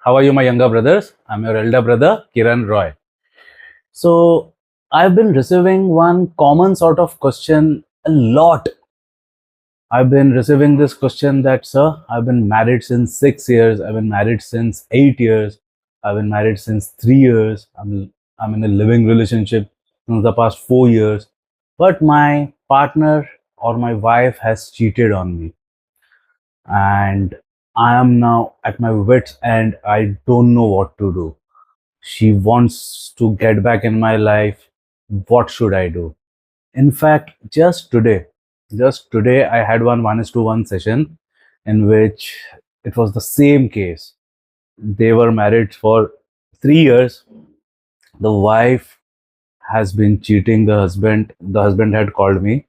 How are you, my younger brothers? I'm your elder brother, Kiran Roy. So, I've been receiving one common sort of question a lot. I've been receiving this question that, sir, I've been married since 6 years, I've been married since 8 years, I've been married since 3 years, I'm in a living relationship since the past 4 years, but my partner or my wife has cheated on me, and I am now at my wits' end. I don't know what to do. She wants to get back in my life. What should I do? In fact, just today, I had one 1:1 session in which it was the same case. They were married for 3 years. The wife has been cheating the husband. The husband had called me.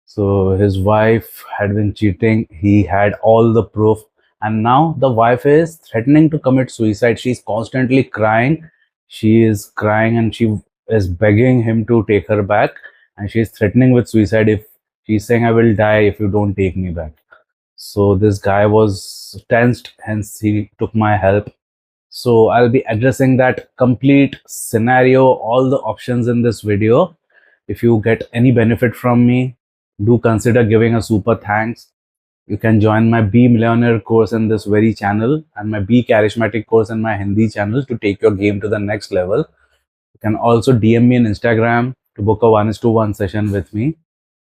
So his wife had been cheating. He had all the proof. And now the wife is threatening to commit suicide. She's constantly crying. She is crying and she is begging him to take her back. And she's threatening with suicide if she's saying, I will die if you don't take me back. So this guy was tensed, hence he took my help. So I'll be addressing that complete scenario, all the options in this video. If you get any benefit from me, do consider giving a super thanks. You can join my Be Millionaire course in this very channel and my Be Charismatic course in my Hindi channel to take your game to the next level. You can also DM me on Instagram to book a 1:1 session with me.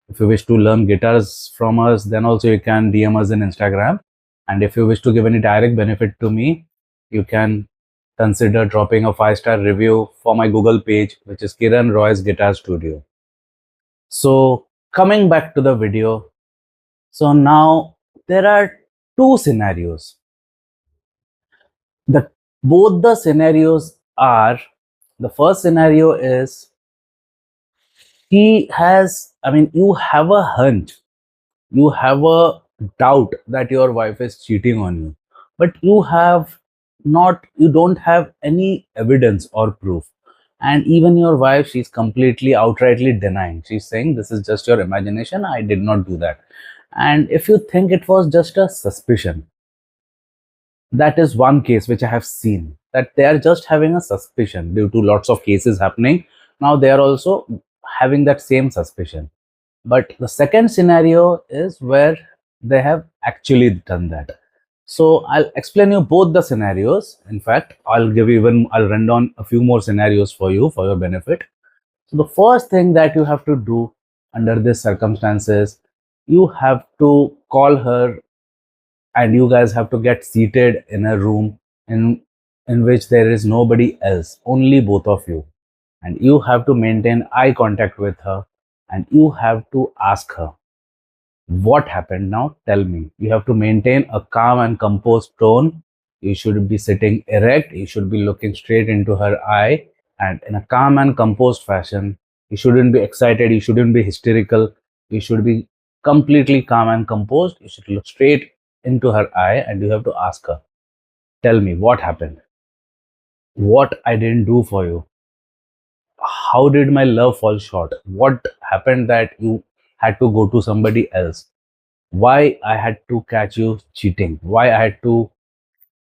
If you wish to learn guitars from us, then also you can DM us in Instagram. And if you wish to give any direct benefit to me, you can consider dropping a 5-star review for my Google page, which is Kiran Roy's Guitar Studio. So coming back to the video, so now there are two scenarios. The both the scenarios are, the first scenario is you have a hunch, you have a doubt that your wife is cheating on you, but you don't have any evidence or proof. And even your wife, she's completely outrightly denying. She's saying this is just your imagination, I did not do that. And if you think it was just a suspicion, that is one case which I have seen, that they are just having a suspicion due to lots of cases happening. Now they are also having that same suspicion. But the second scenario is where they have actually done that. So I'll explain you both the scenarios. In fact, I'll run down a few more scenarios for you for your benefit. So the first thing that you have to do under these circumstances, you have to call her and you guys have to get seated in a room in which there is nobody else, only both of you, and you have to maintain eye contact with her and you have to ask her what happened. Now tell me. You have to maintain a calm and composed tone. You should be sitting erect, you should be looking straight into her eye, and in a calm and composed fashion. You shouldn't be excited, you shouldn't be hysterical, you should be completely calm and composed. You should look straight into her eye and you have to ask her, tell me what happened, what I didn't do for you, how did my love fall short, what happened that you had to go to somebody else, why I had to catch you cheating, why I had to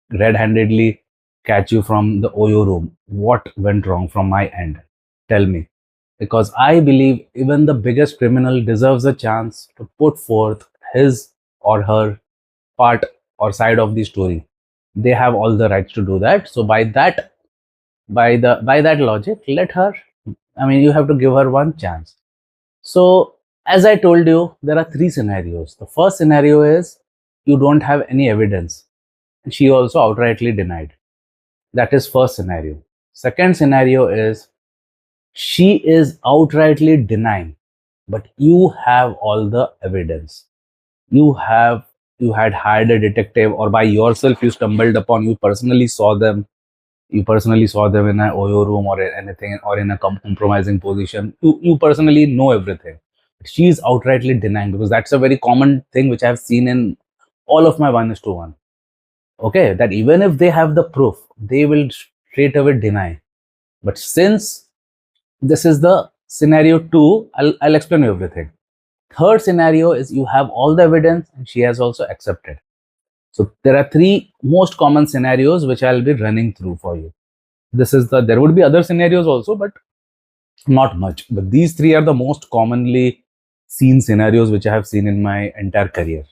red-handedly catch you from the Oyo room, what went wrong from my end, tell me. Because I believe even the biggest criminal deserves a chance to put forth his or her part or side of the story. They have all the rights to do that. So by that logic, let her, you have to give her one chance. So as I told you, there are three scenarios. The first scenario is you don't have any evidence, and she also outrightly denied. That is first scenario. Second scenario is she is outrightly denying, but you have all the evidence. You had hired a detective, or by yourself you stumbled upon, you personally saw them in an Oyo room or anything, or in a compromising position. You personally know everything. She is outrightly denying, because that's a very common thing which I have seen in all of my 1:1. Okay, that even if they have the proof, they will straight away deny. But since this is the scenario two, I'll explain you everything. Third scenario is you have all the evidence and she has also accepted. So there are three most common scenarios which I'll be running through for you. There would be other scenarios also, but not much. But these three are the most commonly seen scenarios which I have seen in my entire career.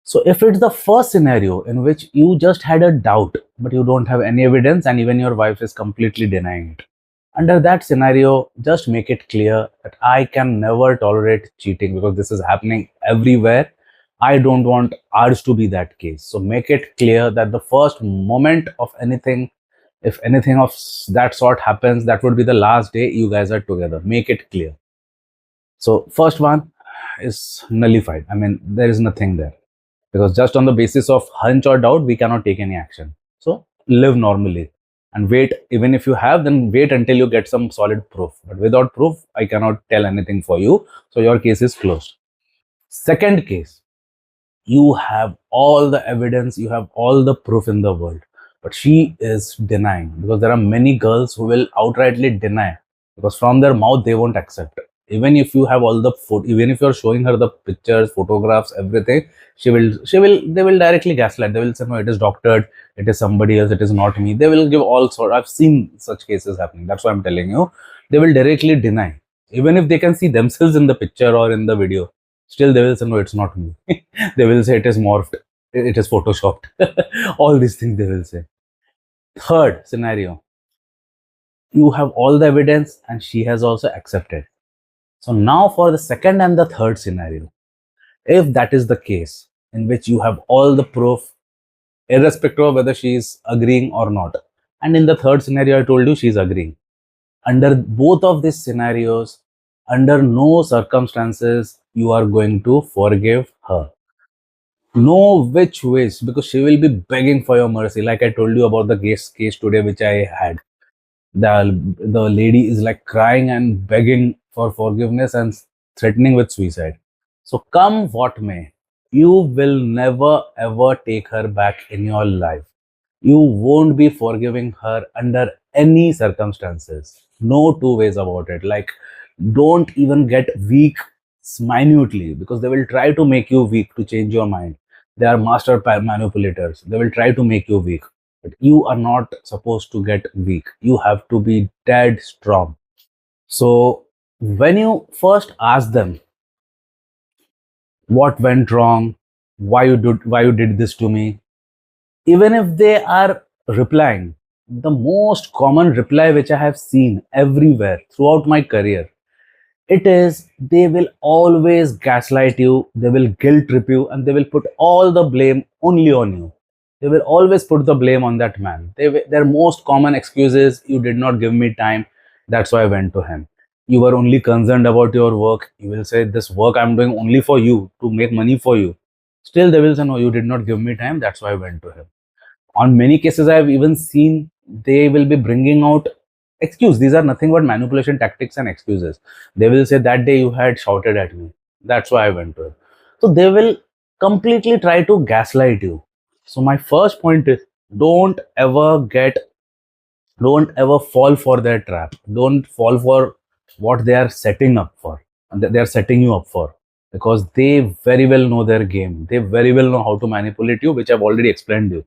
So if it's the first scenario in which you just had a doubt, but you don't have any evidence, and even your wife is completely denying it, under that scenario, just make it clear that I can never tolerate cheating because this is happening everywhere. I don't want ours to be that case. So make it clear that the first moment of anything, if anything of that sort happens, that would be the last day you guys are together. Make it clear. So first one is nullified. I mean, there is nothing there because just on the basis of hunch or doubt, we cannot take any action. So live normally and wait. Even if you have, then wait until you get some solid proof. But without proof, I cannot tell anything for you. So your case is closed. Second case, you have all the evidence, you have all the proof in the world, but she is denying, because there are many girls who will outrightly deny because from their mouth they won't accept. Even if you have all the food, even if you're showing her the pictures, photographs, everything, they will directly gaslight. They will say, no, it is doctored, it is somebody else, it is not me. They will give all sort. I've seen such cases happening. That's why I'm telling you. They will directly deny. Even if they can see themselves in the picture or in the video, still they will say, no, it's not me. They will say it is morphed, it is photoshopped. All these things they will say. Third scenario, you have all the evidence and she has also accepted. So now for the second and the third scenario, if that is the case in which you have all the proof, irrespective of whether she is agreeing or not, and in the third scenario I told you she is agreeing, under both of these scenarios, under no circumstances you are going to forgive her. No which ways, because she will be begging for your mercy. Like I told you about the case today which I had. The lady is like crying and begging for forgiveness and threatening with suicide. So come what may, you will never ever take her back in your life. You won't be forgiving her under any circumstances. No two ways about it. Like, don't even get weak minutely, because they will try to make you weak to change your mind. They are master manipulators. They will try to make you weak. But you are not supposed to get weak. You have to be dead strong. So when you first ask them what went wrong, why you did this to me, even if they are replying, the most common reply which I have seen everywhere throughout my career, it is they will always gaslight you, they will guilt trip you, and they will put all the blame only on you. They will always put the blame on that man. Their most common excuse is, you did not give me time, that's why I went to him. You were only concerned about your work. You will say, this work I'm doing only for you, to make money for you. Still, they will say, no, you did not give me time, that's why I went to him. On many cases I have even seen, they will be bringing out excuse. These are nothing but manipulation tactics and excuses. They will say, that day you had shouted at me, that's why I went to it. So they will completely try to gaslight you. So my first point is, don't ever get don't ever fall for their trap. Don't fall for what they are setting up for, and they are setting you up for, because they very well know their game. They very well know how to manipulate you, which I've already explained you.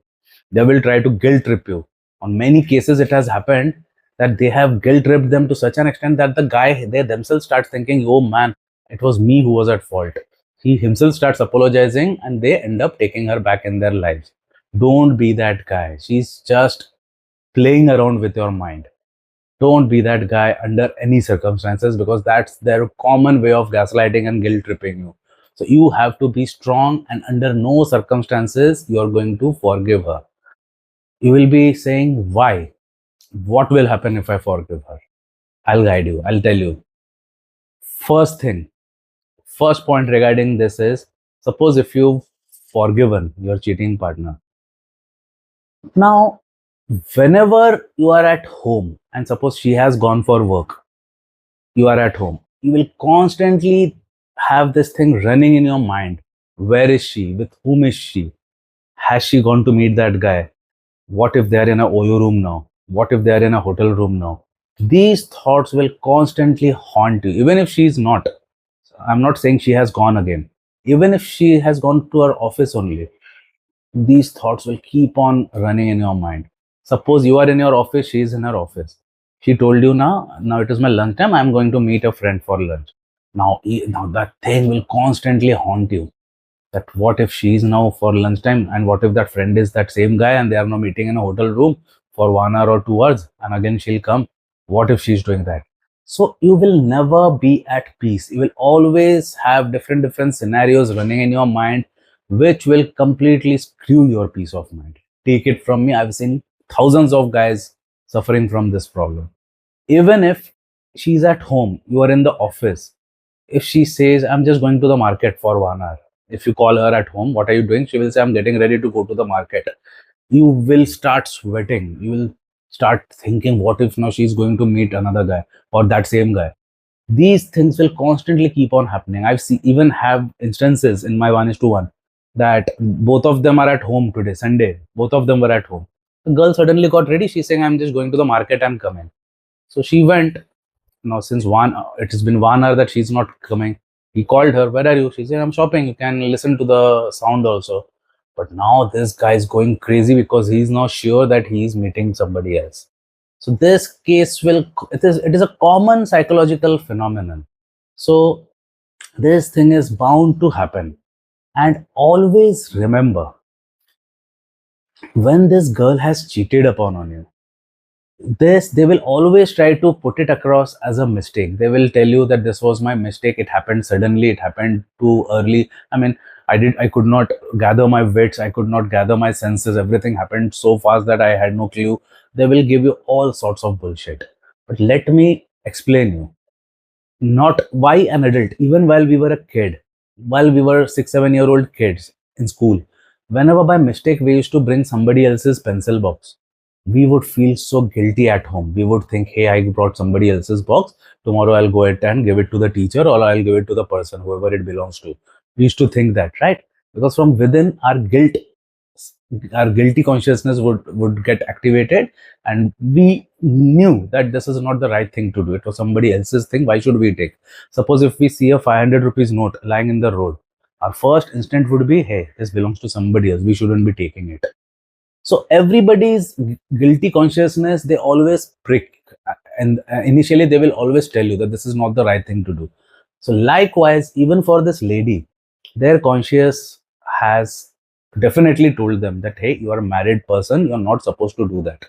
They will try to guilt trip you. On many cases it has happened that they have guilt tripped them to such an extent that the guy, they themselves start thinking, oh man, it was me who was at fault. He himself starts apologizing and they end up taking her back in their lives. Don't be that guy. She's just playing around with your mind. Don't be that guy under any circumstances, because that's their common way of gaslighting and guilt tripping you. So you have to be strong, and under no circumstances you are going to forgive her. You will be saying, why? What will happen if I forgive her? I'll guide you. I'll tell you. First thing, first point regarding this is, suppose if you've forgiven your cheating partner. Now, whenever you are at home and suppose she has gone for work, you are at home, you will constantly have this thing running in your mind. Where is she? With whom is she? Has she gone to meet that guy? What if they're in a OYO room now? What if they're in a hotel room now? These thoughts will constantly haunt you, even if she's not. I'm not saying she has gone again. Even if she has gone to her office only, these thoughts will keep on running in your mind. Suppose you are in your office, she is in her office. She told you, now it is my lunch time, I'm going to meet a friend for lunch. Now that thing will constantly haunt you, that what if she's now for lunchtime, and what if that friend is that same guy and they are now meeting in a hotel room for 1 hour or 2 hours, and again she'll come. What if she's doing that? So you will never be at peace. You will always have different scenarios running in your mind, which will completely screw your peace of mind. Take it from me, I've seen thousands of guys suffering from this problem. Even if she's at home, you are in the office, if she says, I'm just going to the market for 1 hour, if you call her at home, what are you doing? She will say, I'm getting ready to go to the market. You will start sweating. You will start thinking, what if now she's going to meet another guy or that same guy? These things will constantly keep on happening. Even have instances in my 1:1 that both of them are at home today, Sunday. Both of them were at home. The girl suddenly got ready. She's saying, I'm just going to the market and coming. So she went. Now, since it has been 1 hour that she's not coming. He called her, where are you? She said, I'm shopping. You can listen to the sound also. But now this guy is going crazy because he's now sure that he's meeting somebody else. So this case it is a common psychological phenomenon. So this thing is bound to happen. And always remember, when this girl has cheated upon on you, they will always try to put it across as a mistake. They will tell you that this was my mistake, it happened suddenly, it happened too early. I mean, I could not gather my wits, I could not gather my senses, everything happened so fast that I had no clue. They will give you all sorts of bullshit. But let me explain you, not why an adult, even while we were a kid, while we were 6 7 year old kids in school, whenever by mistake we used to bring somebody else's pencil box, we would feel so guilty at home. We would think, hey, I brought somebody else's box, tomorrow I'll go ahead and give it to the teacher, or I'll give it to the person, whoever it belongs to. We used to think that, right? Because from within, our guilty consciousness would get activated, and we knew that this is not the right thing to do. It was somebody else's thing. Why should we take? Suppose if we see a 500 rupees note lying in the road, our first instinct would be, hey, this belongs to somebody else, we shouldn't be taking it. So everybody's guilty consciousness, they always prick, and initially they will always tell you that this is not the right thing to do. So likewise, even for this lady, their conscience has definitely told them that, hey, you are a married person, you're not supposed to do that.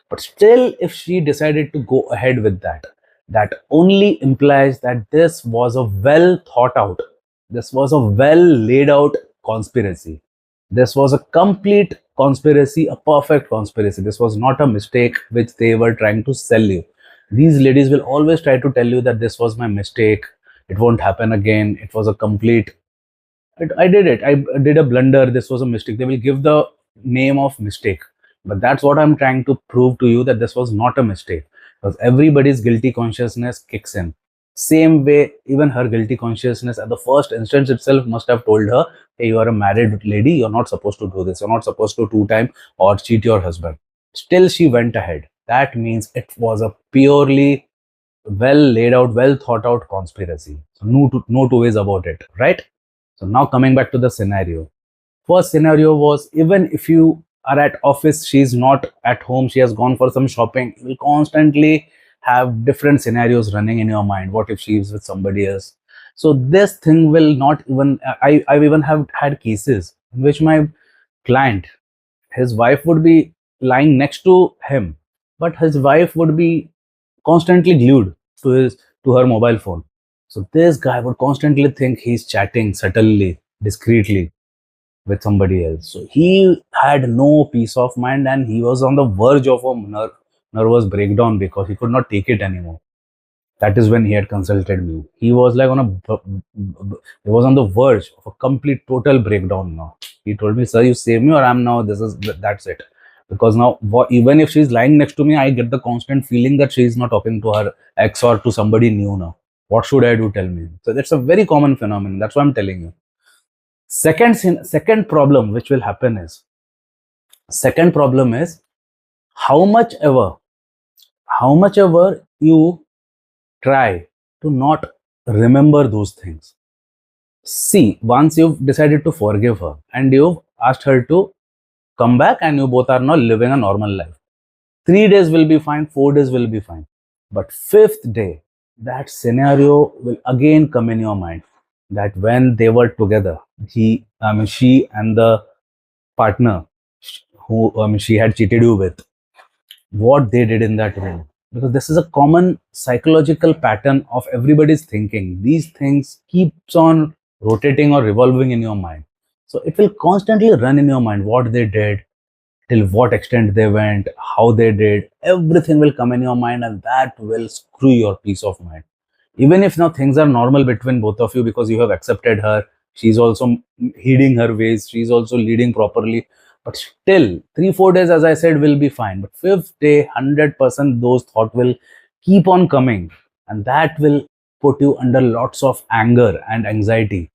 But still, if she decided to go ahead with that, that only implies that this was a well thought out, this was a well laid out conspiracy. This was a complete conspiracy, a perfect conspiracy. This was not a mistake which they were trying to sell you. These ladies will always try to tell you that this was my mistake, it won't happen again, it was a complete, I did it. I did a blunder. This was a mistake. They will give the name of mistake. But that's what I'm trying to prove to you, that this was not a mistake. Because everybody's guilty consciousness kicks in. Same way, even her guilty consciousness at the first instance itself must have told her, hey, you are a married lady. You're not supposed to do this. You're not supposed to two-time or cheat your husband. Still, she went ahead. That means it was a purely well laid out, well thought out conspiracy. So no two ways about it, right? So now coming back to the scenario. First scenario was, even if you are at office, she's not at home, she has gone for some shopping, you will constantly have different scenarios running in your mind. What if she is with somebody else? So this thing will not even, I've even have had cases in which my client, his wife would be lying next to him, but his wife would be constantly glued to his to her mobile phone. So this guy would constantly think he's chatting subtly, discreetly with somebody else. So he had no peace of mind, and he was on the verge of a nervous breakdown because he could not take it anymore. That is when he had consulted me. He was like he was on the verge of a complete total breakdown now. He told me, sir, you save me or I'm now, that's it. Because now, even if she's lying next to me, I get the constant feeling that she's not talking to her ex or to somebody new now. What should I do? Tell me. So that's a very common phenomenon. That's what I'm telling you. Second problem which will happen is, second problem is, how much ever, you try to not remember those things. See, once you've decided to forgive her and you've asked her to come back and you both are now living a normal life. 3 days will be fine, 4 days will be fine. But fifth day, that scenario will again come in your mind, that when they were together, she and the partner who she had cheated you with, what they did in that room. Because this is a common psychological pattern of everybody's thinking. These things keeps on rotating or revolving in your mind. So it will constantly run in your mind what they did, till what extent they went, how they did. Everything will come in your mind, and that will screw your peace of mind. Even if now things are normal between both of you because you have accepted her, she's also heeding her ways, she's also leading properly, but still 3 4 days, as I said, will be fine. But fifth day, 100% those thoughts will keep on coming, and that will put you under lots of anger and anxiety.